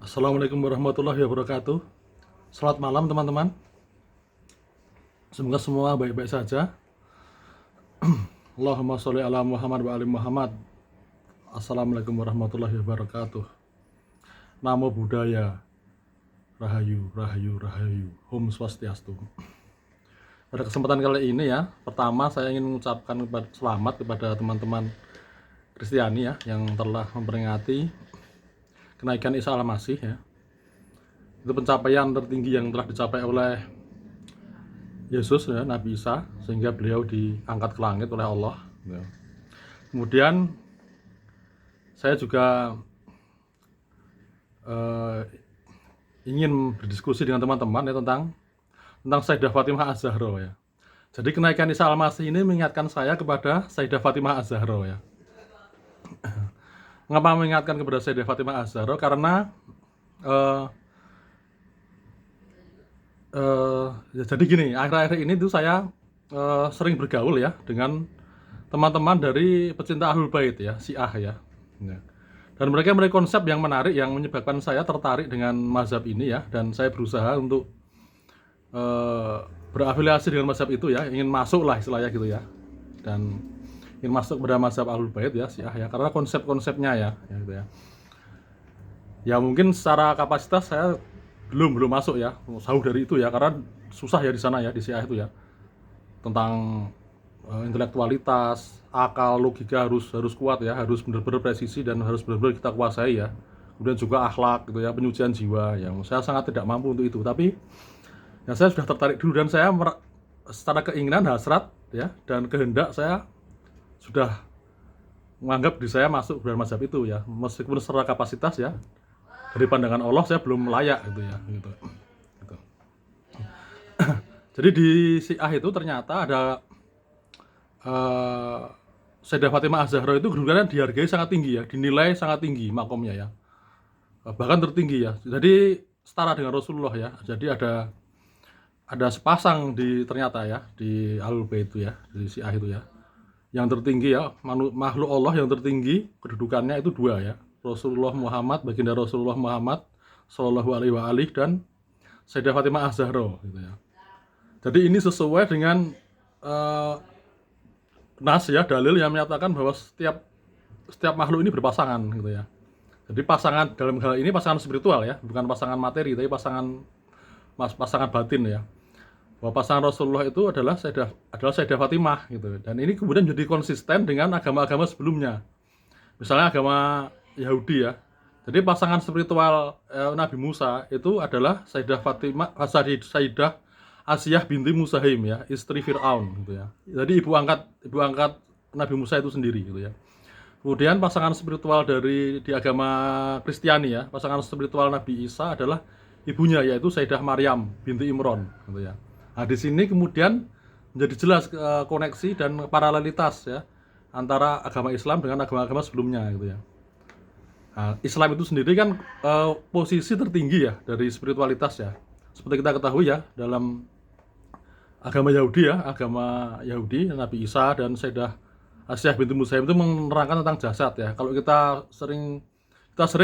Assalamualaikum warahmatullahi wabarakatuh. Selamat malam teman-teman. Semoga semua baik-baik saja. Allahumma sholli ala Muhammad wa ali Muhammad. Assalamualaikum warahmatullahi wabarakatuh. Namo Buddhaya. Rahayu, rahayu, rahayu. Om Swastiastu. Pada kesempatan kali ini ya, pertama saya ingin mengucapkan selamat kepada teman-teman Kristiani ya yang telah memperingati kenaikan Isa Al-Masih ya. Itu pencapaian tertinggi yang telah dicapai oleh Yesus ya, Nabi Isa, sehingga beliau diangkat ke langit oleh Allah ya. Kemudian saya juga ingin berdiskusi dengan teman-teman ya tentang Sayyidah Fatimah Az-Zahra ya. Jadi kenaikan Isa Al-Masih ini mengingatkan saya kepada Sayyidah Fatimah Az-Zahra ya. Mengapa mengingatkan kepada Sayyidah Fatimah Az-Zahra? Karena ya jadi gini, akhir-akhir ini tuh saya sering bergaul ya dengan teman-teman dari pecinta Ahlul Bait ya, Syiah ya. Dan mereka konsep yang menarik yang menyebabkan saya tertarik dengan mazhab ini ya, dan saya berusaha untuk berafiliasi dengan mazhab itu ya, ingin masuk lah istilahnya gitu ya, dan ingin masuk pada mazhab Ahlul Bait ya, Syiah ya, karena konsep-konsepnya ya gitu ya. Ya mungkin secara kapasitas saya belum masuk ya, jauh dari itu ya, karena susah ya di sana ya, di Syiah itu ya, tentang intelektualitas, akal, logika harus kuat ya, harus benar-benar presisi dan harus benar-benar kita kuasai ya. Kemudian juga akhlak gitu ya, penyucian jiwa yang saya sangat tidak mampu untuk itu. Tapi ya saya sudah tertarik dulu, dan saya secara keinginan, hasrat ya, dan kehendak saya sudah menganggap diri saya masuk dalam mazhab itu ya, meskipun secara kapasitas ya, dari pandangan Allah saya belum layak gitu ya gitu. Jadi di Syiah itu ternyata ada Sayyidah Fatimah Az-Zahra itu kedudukannya dihargai sangat tinggi ya, dinilai sangat tinggi makomnya ya, bahkan tertinggi ya. Jadi setara dengan Rasulullah ya. Jadi ada sepasang ternyata ya di Ahlul Bait itu ya, di Syiah itu ya, yang tertinggi ya, makhluk Allah yang tertinggi kedudukannya itu dua ya, Rasulullah Muhammad, baginda Rasulullah Muhammad Shallallahu Alaihi Wasallam, dan Sayyidah Fatimah Az-Zahra gitu ya. Jadi ini sesuai dengan nas ya, dalil yang menyatakan bahwa setiap makhluk ini berpasangan gitu ya. Jadi pasangan dalam hal ini pasangan spiritual ya, bukan pasangan materi, tapi pasangan batin ya. Bahwa pasangan Rasulullah itu adalah Sayyidah Fatimah gitu. Dan ini kemudian jadi konsisten dengan agama-agama sebelumnya. Misalnya agama Yahudi ya. Jadi pasangan spiritual Nabi Musa itu adalah Sayyidah Fatimah, Sayyidah Asiyah binti Musaim ya, istri Fir'aun gitu ya. Jadi ibu angkat Nabi Musa itu sendiri gitu ya. Kemudian pasangan spiritual di agama Kristiani ya, pasangan spiritual Nabi Isa adalah ibunya, yaitu Sayyidah Maryam binti Imran gitu ya. Nah, di sini kemudian menjadi jelas koneksi dan paralelitas ya antara agama Islam dengan agama-agama sebelumnya gitu ya. Nah, Islam itu sendiri kan posisi tertinggi ya dari spiritualitas ya. Seperti kita ketahui ya, dalam agama Yahudi Nabi Isa dan Sayyidah Asiyah binti Musa itu menerangkan tentang jasad ya. Kalau kita sering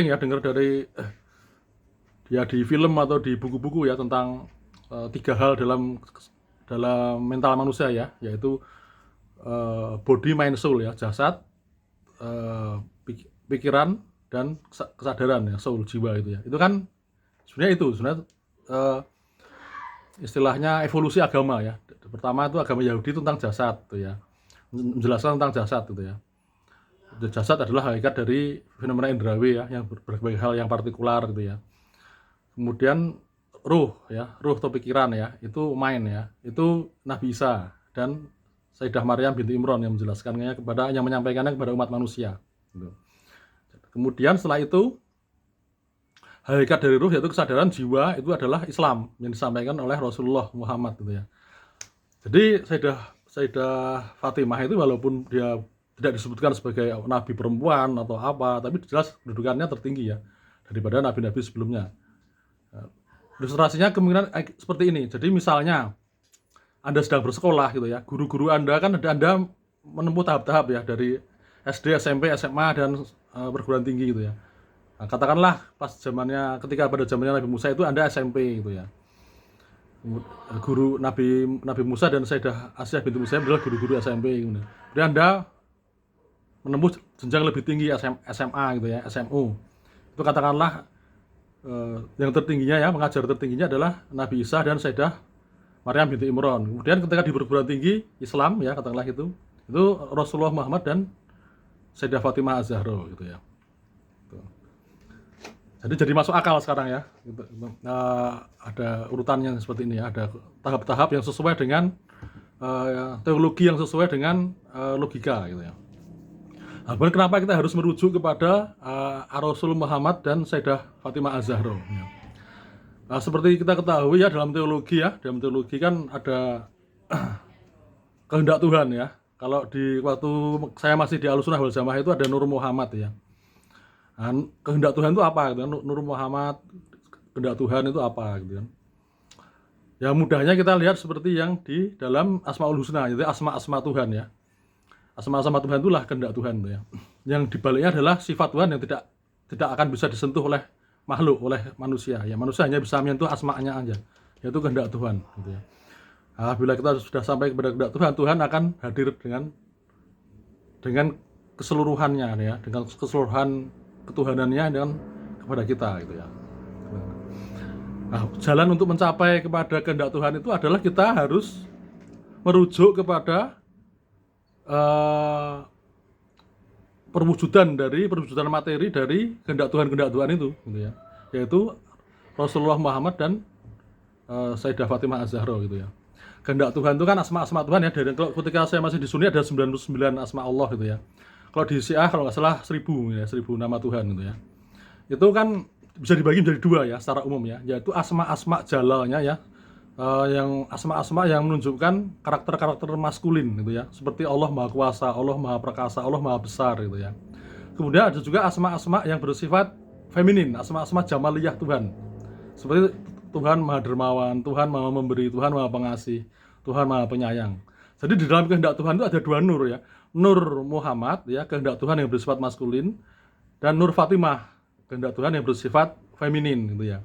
ya dengar dari ya di film atau di buku-buku ya tentang tiga hal dalam mental manusia ya, yaitu body, mind, soul ya, jasad, pikiran, dan kesadaran ya, soul, jiwa itu ya. Itu kan sebenarnya istilahnya evolusi agama ya. Pertama itu agama Yahudi itu tentang jasad itu ya, menjelaskan tentang jasad itu ya. Jasad adalah hakikat dari fenomena indrawi ya, yang berbagai hal yang partikular gitu ya. Kemudian ruh atau pikiran ya, itu mind ya, itu Nabi Isa dan Sayyidah Maryam binti Imran yang menjelaskannya yang menyampaikannya kepada umat manusia gitu. Kemudian setelah itu hakikat dari ruh yaitu kesadaran jiwa itu adalah Islam yang disampaikan oleh Rasulullah Muhammad gitu ya. Jadi Sayyidah Fatimah itu walaupun dia tidak disebutkan sebagai nabi perempuan atau apa, tapi jelas kedudukannya tertinggi ya daripada nabi-nabi sebelumnya. Ilustrasinya kemungkinan seperti ini. Jadi misalnya Anda sedang bersekolah gitu ya, guru-guru Anda kan Anda menempuh tahap-tahap ya, dari SD, SMP, SMA, dan perguruan tinggi gitu ya. Nah, katakanlah pas zamannya ketika pada zamannya Nabi Musa itu Anda SMP gitu ya. Guru Nabi Musa dan Sayyidah Asyah binti Musa adalah guru-guru SMP gitu. Kemudian Anda menembus jenjang lebih tinggi SMA gitu ya, SMU. Itu katakanlah yang tertingginya ya, mengajar tertingginya adalah Nabi Isa dan Sayyidah Maryam binti Imran. Kemudian ketika di perguruan tinggi Islam ya, katakanlah itu Rasulullah Muhammad dan Sayyidah Fatimah Az-Zahra gitu ya. Jadi masuk akal sekarang ya. Ada urutannya seperti ini ya, ada tahap-tahap yang sesuai dengan teologi yang sesuai dengan logika gitu ya. Nah, kenapa kita harus merujuk kepada Rasul Muhammad dan Sayyidah Fatimah Az-Zahra ya. Nah, seperti kita ketahui ya dalam teologi kan ada kehendak Tuhan ya. Kalau di waktu saya masih di Ahlussunnah wal Jamaah itu ada Nur Muhammad ya. Nah, kehendak Tuhan itu apa gitu kan? Nur Muhammad, kehendak Tuhan itu apa gitu kan? Ya mudahnya kita lihat seperti yang di dalam Asmaul Husna, jadi asma-asma Tuhan ya. Asma-asma Tuhan itulah kehendak Tuhan ya. Yang dibaliknya adalah sifat Tuhan yang tidak akan bisa disentuh oleh makhluk, oleh manusia. Ya manusia hanya bisa menyentuh asmanya aja, yaitu kehendak Tuhan gitu ya. Nah, bila kita sudah sampai kepada kehendak Tuhan, Tuhan akan hadir dengan keseluruhannya ya, dengan keseluruhan ketuhanannya dengan kepada kita gitu ya. Nah, jalan untuk mencapai kepada kehendak Tuhan itu adalah kita harus merujuk kepada perwujudan materi dari kehendak Tuhan itu gitu ya. Yaitu Rasulullah Muhammad dan Sayyidah Fatimah Az-Zahra gitu ya. Kehendak Tuhan itu kan asma-asma Tuhan ya. Dari ketika saya masih di Sunni ada 99 asma Allah gitu ya. Kalau di Syiah kalau nggak salah 1000 nama Tuhan gitu ya. Itu kan bisa dibagi menjadi dua ya secara umum ya, yaitu asma-asma jalalnya ya, yang asma-asma yang menunjukkan karakter-karakter maskulin gitu ya, seperti Allah Maha Kuasa, Allah Maha Perkasa, Allah Maha Besar gitu ya. Kemudian ada juga asma-asma yang bersifat feminin, asma-asma jamaliyah Tuhan, seperti Tuhan Maha Dermawan, Tuhan Maha Memberi, Tuhan Maha Pengasih, Tuhan Maha Penyayang. Jadi di dalam kehendak Tuhan itu ada dua nur ya, Nur Muhammad ya, kehendak Tuhan yang bersifat maskulin, dan Nur Fatimah, kehendak Tuhan yang bersifat feminin gitu ya.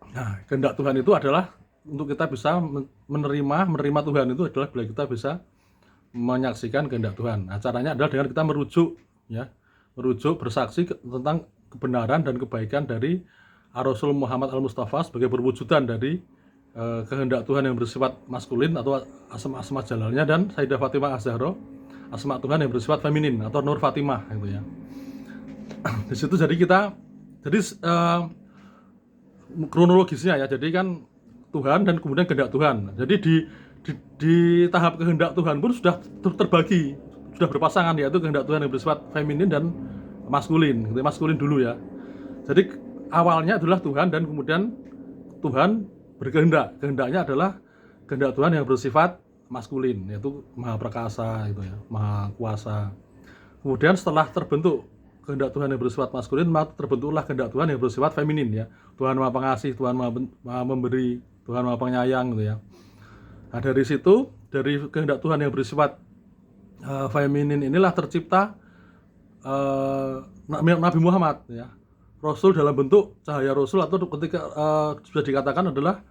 Nah, kehendak Tuhan itu adalah untuk kita bisa menerima Tuhan itu adalah bila kita bisa menyaksikan kehendak Tuhan. Nah, caranya adalah dengan kita merujuk bersaksi tentang kebenaran dan kebaikan dari Rasul Muhammad Al-Mustafa sebagai perwujudan dari kehendak Tuhan yang bersifat maskulin atau asma-asma jalalnya, dan Sayyidah Fatimah Az-Zahra asma Tuhan yang bersifat feminin atau Nur Fatimah gitu ya. Di situ jadi kronologisnya ya, jadi kan Tuhan dan kemudian kehendak Tuhan. Jadi di tahap kehendak Tuhan pun sudah terbagi, sudah berpasangan, yaitu kehendak Tuhan yang bersifat feminin dan maskulin. Gitu, maskulin dulu ya. Jadi awalnya adalah Tuhan dan kemudian Tuhan berkehendak. Kehendaknya adalah kehendak Tuhan yang bersifat maskulin, yaitu Maha Perkasa gitu ya, Maha Kuasa. Kemudian setelah terbentuk kehendak Tuhan yang bersifat maskulin, maka terbentuklah kehendak Tuhan yang bersifat feminin ya. Tuhan Maha Pengasih, Tuhan Maha Memberi, Tuhan Maha Penyayang gitu ya. Nah, dari situ, dari kehendak Tuhan yang bersifat feminin inilah tercipta Nabi Muhammad ya. Rasul dalam bentuk cahaya Rasul, atau ketika sudah dikatakan adalah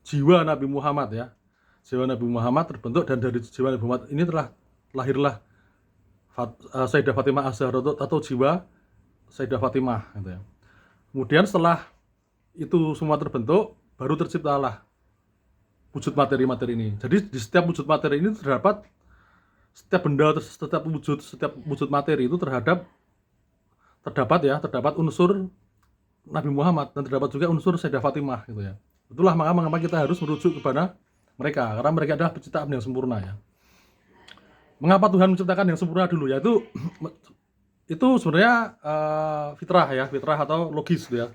jiwa Nabi Muhammad ya. Jiwa Nabi Muhammad terbentuk, dan dari jiwa Nabi Muhammad ini lahirlah Sayyidah Fatimah Az-Zahra atau jiwa Sayyidah Fatimah gitu ya. Kemudian setelah itu semua terbentuk, baru terciptalah wujud materi-materi ini. Jadi di setiap wujud materi ini terdapat setiap benda, setiap wujud materi itu terdapat unsur Nabi Muhammad, dan terdapat juga unsur Sayyidah Fatimah gitu ya. Itulah mengapa kita harus merujuk kepada mereka, karena mereka adalah penciptaan yang sempurna ya. Mengapa Tuhan menciptakan yang sempurna dulu? Yaitu itu sebenarnya fitrah atau logis gitu ya.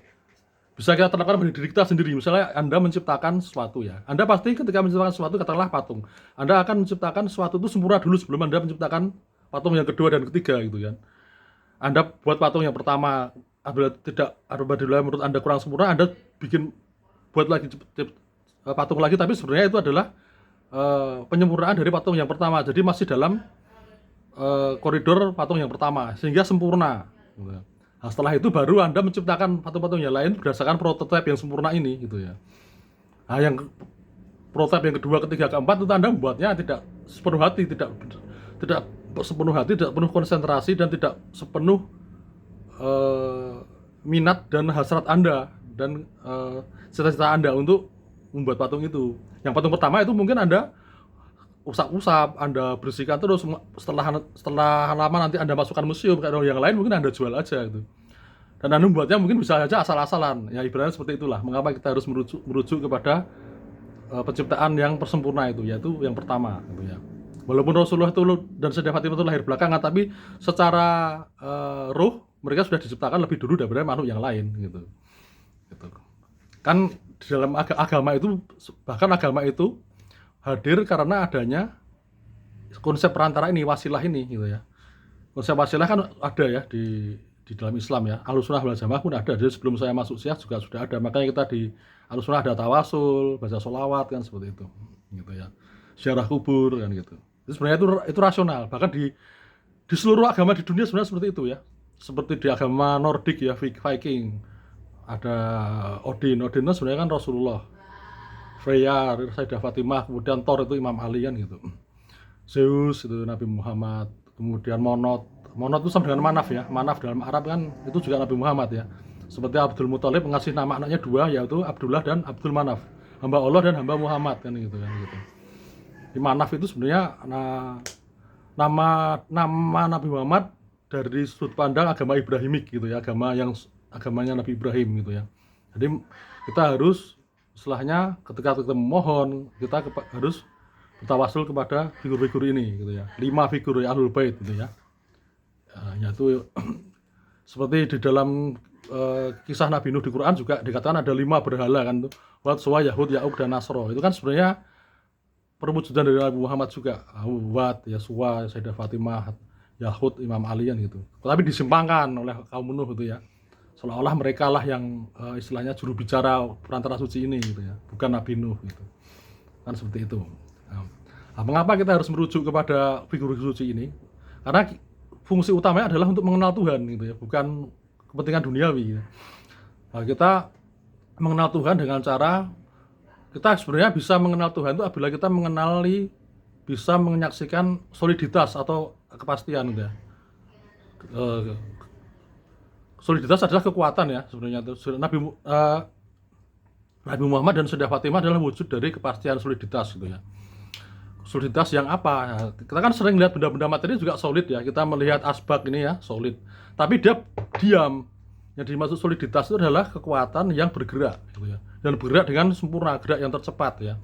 Bisa kita terapkan pada diri kita sendiri. Misalnya Anda menciptakan sesuatu ya, Anda pasti ketika menciptakan sesuatu, katakanlah patung, Anda akan menciptakan sesuatu itu sempurna dulu sebelum Anda menciptakan patung yang kedua dan ketiga gitu kan. Anda buat patung yang pertama, apabila menurut Anda kurang sempurna, Anda buat lagi patung lagi, tapi sebenarnya itu adalah penyempurnaan dari patung yang pertama. Jadi masih dalam koridor patung yang pertama, sehingga sempurna gitu ya. Nah, setelah itu baru Anda menciptakan patung-patung yang lain berdasarkan prototipe yang sempurna ini gitu ya. Nah, yang prototipe yang kedua, ketiga, keempat itu Anda membuatnya tidak sepenuh hati, tidak sepenuh hati, tidak penuh konsentrasi, dan tidak sepenuh minat dan hasrat Anda dan cita-cita Anda untuk membuat patung itu. Yang patung pertama itu mungkin Anda usap-usap, Anda bersihkan terus, setelah lama nanti Anda masukkan museum, kalau yang lain mungkin Anda jual aja gitu. Dan Anda membuatnya mungkin bisa saja asal-asalan. Ya ibaratnya seperti itulah. Mengapa kita harus merujuk kepada penciptaan yang persempurna itu, yaitu yang pertama gitu ya. Walaupun Rasulullah itu dan Sayyidah Fatimah itu lahir belakangan, tapi secara ruh mereka sudah diciptakan lebih dulu daripada makhluk yang lain gitu. Gitu. Kan di dalam agama itu, bahkan agama itu hadir karena adanya konsep perantara ini, wasilah ini gitu ya. Konsep wasilah kan ada ya di dalam Islam ya. Ahlussunnah wal Jamaah pun ada. Jadi sebelum saya masuk Syiah juga sudah ada. Makanya kita di Ahlussunnah ada tawasul, baca sholawat kan seperti itu. Gitu ya. Ziarah kubur kan gitu. Itu sebenarnya itu rasional. Bahkan di seluruh agama di dunia sebenarnya seperti itu ya. Seperti di agama Nordik ya, Viking. Ada Odin itu sebenarnya kan Rasulullah. Freya, Sayyidah Fatimah, kemudian Thor itu Imam Ali kan gitu. Zeus itu Nabi Muhammad, kemudian Monot itu sama dengan Manaf ya. Manaf dalam Arab kan itu juga Nabi Muhammad ya. Seperti Abdul Muthalib mengasih nama anaknya dua, yaitu Abdullah dan Abdul Manaf. Hamba Allah dan hamba Muhammad kan gitu kan gitu. Di Manaf itu sebenarnya nama Nabi Muhammad dari sudut pandang agama Ibrahimik gitu ya, agamanya Nabi Ibrahim gitu ya. Jadi kita harus setelahnya ketika kita memohon, kita harus bertawasul kepada figur-figur ini gitu ya. 5 figur ya, Ahlul Bait gitu ya. Yaitu seperti di dalam kisah Nabi Nuh di Quran juga dikatakan ada 5 berhala kan tuh. Wat, Suwa, Yahud, Ya'uq, dan Nasro. Itu kan sebenarnya perwujudan dari Nabi Muhammad juga. Wat, Yasuwa, Sayyidah Fatimah, Yahud, Imam Ali kan gitu. Tapi disimpangkan oleh kaum Nuh gitu ya. Seolah-olah mereka lah yang istilahnya juru bicara perantara suci ini gitu ya, bukan Nabi Nuh gitu. Kan seperti itu. Nah, mengapa kita harus merujuk kepada figur-figur suci ini? Karena fungsi utamanya adalah untuk mengenal Tuhan gitu ya, bukan kepentingan duniawi. Nah, kita mengenal Tuhan dengan cara kita sebenarnya bisa mengenal Tuhan itu apabila kita bisa menyaksikan soliditas atau kepastian gitu ya. Soliditas adalah kekuatan ya sebenarnya. Nabi Muhammad dan Sayyidah Fatimah adalah wujud dari kepastian soliditas gitu ya. Soliditas yang apa? Ya, kita kan sering lihat benda-benda materi juga solid ya. Kita melihat asbak ini ya solid. Tapi dia diam. Yang dimaksud soliditas itu adalah kekuatan yang bergerak gitu ya. Dan bergerak dengan sempurna, gerak yang tercepat ya.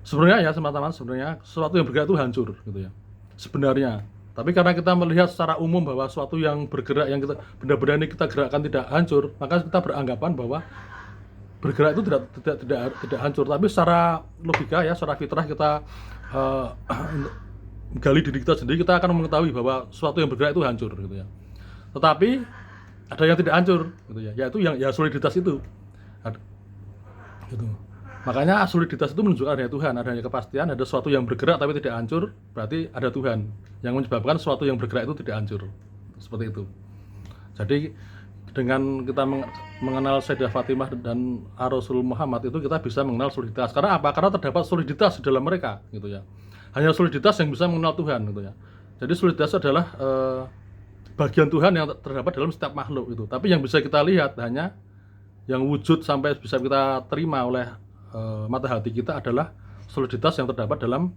Sebenarnya ya teman-teman, sebenarnya sesuatu yang bergerak itu hancur gitu ya. Sebenarnya. Tapi karena kita melihat secara umum bahwa sesuatu yang bergerak, yang benda-benda ini kita gerakkan tidak hancur, maka kita beranggapan bahwa bergerak itu tidak hancur. Tapi secara logika ya, secara fitrah kita gali diri kita sendiri, kita akan mengetahui bahwa sesuatu yang bergerak itu hancur gitu ya. Tetapi ada yang tidak hancur gitu ya, yaitu yang soliditas itu. Gitu. Makanya soliditas itu menunjukkan adanya Tuhan, adanya kepastian, ada sesuatu yang bergerak tapi tidak hancur, berarti ada Tuhan yang menyebabkan sesuatu yang bergerak itu tidak hancur. Seperti itu. Jadi dengan kita mengenal Sayyidah Fatimah dan Rasul Muhammad itu kita bisa mengenal soliditas. Karena apa? Karena terdapat soliditas di dalam mereka gitu ya. Hanya soliditas yang bisa mengenal Tuhan gitu ya. Jadi soliditas adalah bagian Tuhan yang terdapat dalam setiap makhluk itu. Tapi yang bisa kita lihat hanya yang wujud sampai bisa kita terima oleh mata hati kita adalah soliditas yang terdapat dalam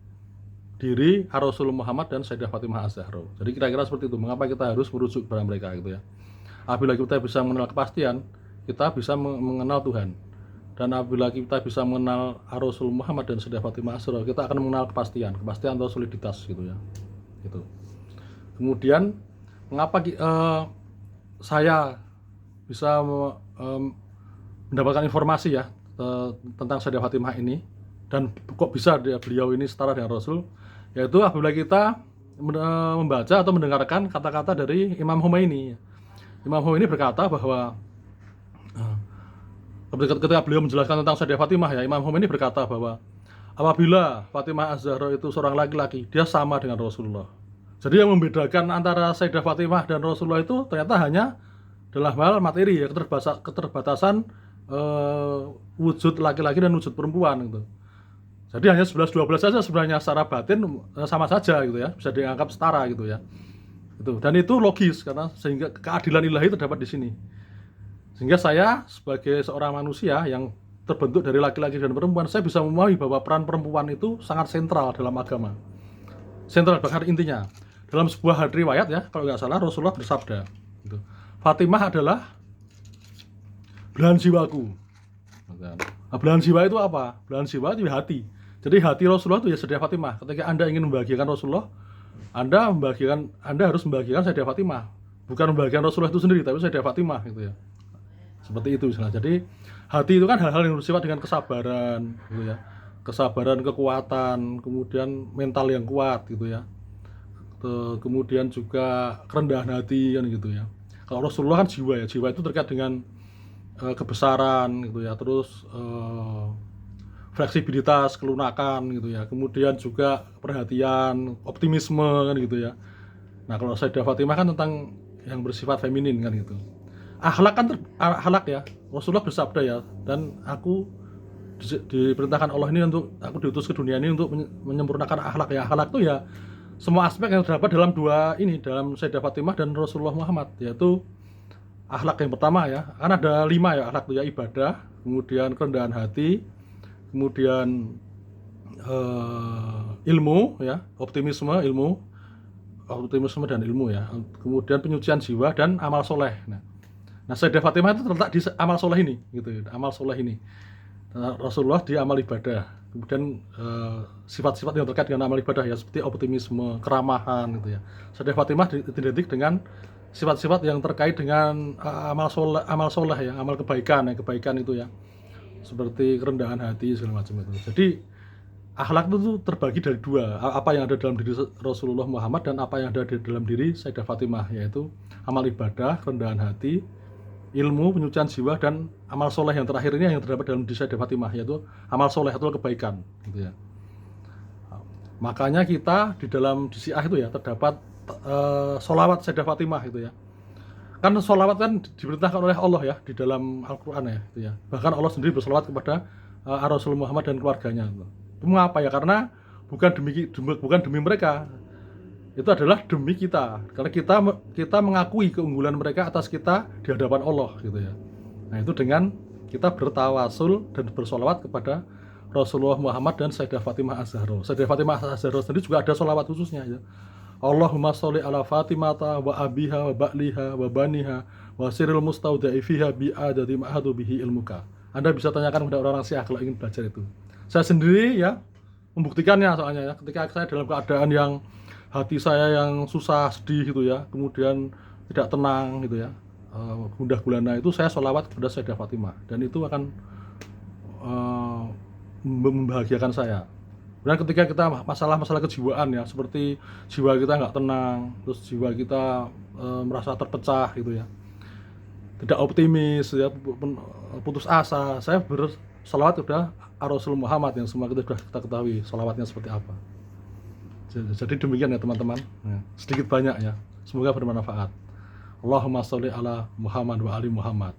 diri Rasul Muhammad dan Sayyidah Fatimah Az-Zahra. Jadi kira-kira seperti itu. Mengapa kita harus merujuk kepada mereka gitu ya? Apabila kita bisa mengenal kepastian, kita bisa mengenal Tuhan. Dan apabila kita bisa mengenal Rasul Muhammad dan Sayyidah Fatimah Az-Zahra, kita akan mengenal kepastian atau soliditas gitu ya. Gitu. Kemudian mengapa saya bisa mendapatkan informasi ya tentang Sayyidah Fatimah ini, dan kok bisa beliau ini setara dengan Rasul, yaitu apabila kita membaca atau mendengarkan kata-kata dari Imam Khomeini. Imam Khomeini berkata bahwa ketika beliau menjelaskan tentang Sayyidah Fatimah ya, Imam Khomeini berkata bahwa apabila Fatimah Az-Zahra itu seorang laki-laki, dia sama dengan Rasulullah. Jadi yang membedakan antara Sayyidah Fatimah dan Rasulullah itu ternyata hanya dalam hal materi ya, keterbatasan wujud laki-laki dan wujud perempuan gitu. Jadi hanya 11-12 saja sebenarnya, secara batin sama saja gitu ya, bisa dianggap setara gitu ya. Itu. Dan itu logis karena sehingga keadilan ilahi terdapat di sini. Sehingga saya sebagai seorang manusia yang terbentuk dari laki-laki dan perempuan, saya bisa memahami bahwa peran perempuan itu sangat sentral dalam agama. Sentral bahkan intinya. Dalam sebuah riwayat ya, kalau nggak salah Rasulullah bersabda, gitu, Fatimah adalah belahan jiwaku. Nah, belahan jiwa itu apa? Belahan jiwa itu hati. Jadi hati Rasulullah itu ya Sayyidah Fatimah. Ketika Anda ingin membahagiakan Rasulullah, Anda harus membahagiakan Sayyidah Fatimah. Bukan membahagiakan Rasulullah itu sendiri, tapi Sayyidah Fatimah gitu ya. Seperti itu misalnya. Jadi hati itu kan hal-hal yang bersifat dengan kesabaran gitu ya. Kesabaran, kekuatan, kemudian mental yang kuat gitu ya. Kemudian juga kerendahan hati kan gitu ya. Kalau Rasulullah kan jiwa ya, jiwa itu terkait dengan kebesaran gitu ya, terus fleksibilitas, kelunakan gitu ya, kemudian juga perhatian, optimisme kan gitu ya. Nah kalau Sayyidah Fatimah kan tentang yang bersifat feminin kan gitu. Akhlak kan akhlak ya, Rasulullah bersabda ya, dan aku diperintahkan Allah ini untuk, aku diutus ke dunia ini untuk menyempurnakan akhlak ya. Akhlak itu ya semua aspek yang terdapat dalam dua ini, dalam Sayyidah Fatimah dan Rasulullah Muhammad, yaitu akhlak yang pertama ya, kan ada 5 ya akhlak itu ya, ibadah, kemudian kerendahan hati, kemudian ilmu ya, optimisme dan ilmu ya, kemudian penyucian jiwa dan amal soleh. Nah Sayyidah Fatimah itu terletak di amal soleh ini gitu ya, amal soleh ini. Rasulullah di amal ibadah, kemudian sifat-sifat yang terkait dengan amal ibadah ya, seperti optimisme, keramahan gitu ya. Sayyidah Fatimah identik dengan sifat-sifat yang terkait dengan amal soleh ya, amal kebaikan itu ya, seperti kerendahan hati segala macam itu. Jadi akhlak itu terbagi dari dua, apa yang ada dalam diri Rasulullah Muhammad dan apa yang ada di dalam diri Sayyidah Fatimah, yaitu amal ibadah, kerendahan hati, ilmu, penyucian jiwa, dan amal soleh yang terakhir ini yang terdapat dalam diri Sayyidah Fatimah, yaitu amal soleh atau kebaikan gitu ya. Makanya kita di dalam di Syiah itu ya terdapat sholawat Sayyidah Fatimah itu ya. Kan sholawat kan diperintahkan oleh Allah ya di dalam Al-Quran ya, itu ya. Bahkan Allah sendiri bersolawat kepada Rasul Muhammad dan keluarganya. Itu mengapa ya? Karena bukan demi mereka, itu adalah demi kita, karena kita mengakui keunggulan mereka atas kita di hadapan Allah gitu ya. Nah itu dengan kita bertawasul dan bersolawat kepada Rasulullah Muhammad dan Sayyidah Fatimah Az-Zahra. Sayyidah Fatimah Az-Zahra sendiri juga ada solawat khususnya ya. Allahumma sholli ala Fatimata wa abiha wa ba'liha wa baniha wa siril mustauda'i fiha bi'adadi ma'ahadu bihi ilmuka. Anda bisa tanyakan kepada orang-orang Syiah kalau ingin belajar itu. Saya sendiri ya membuktikannya soalnya ya, ketika saya dalam keadaan yang hati saya yang susah, sedih gitu ya, kemudian tidak tenang gitu ya, gundah gulana, itu saya sholawat kepada Sayyidah Fatimah, dan itu akan membahagiakan saya. Dan ketika kita masalah kejiwaan ya, seperti jiwa kita nggak tenang, terus jiwa kita merasa terpecah gitu ya, tidak optimis ya, putus asa, saya bersolawat kepada Rasul Muhammad yang semua kita sudah kita ketahui solawatnya seperti apa. Jadi demikian ya teman-teman, sedikit banyak ya, semoga bermanfaat. Allahumma sholli ala Muhammad wa ali Muhammad.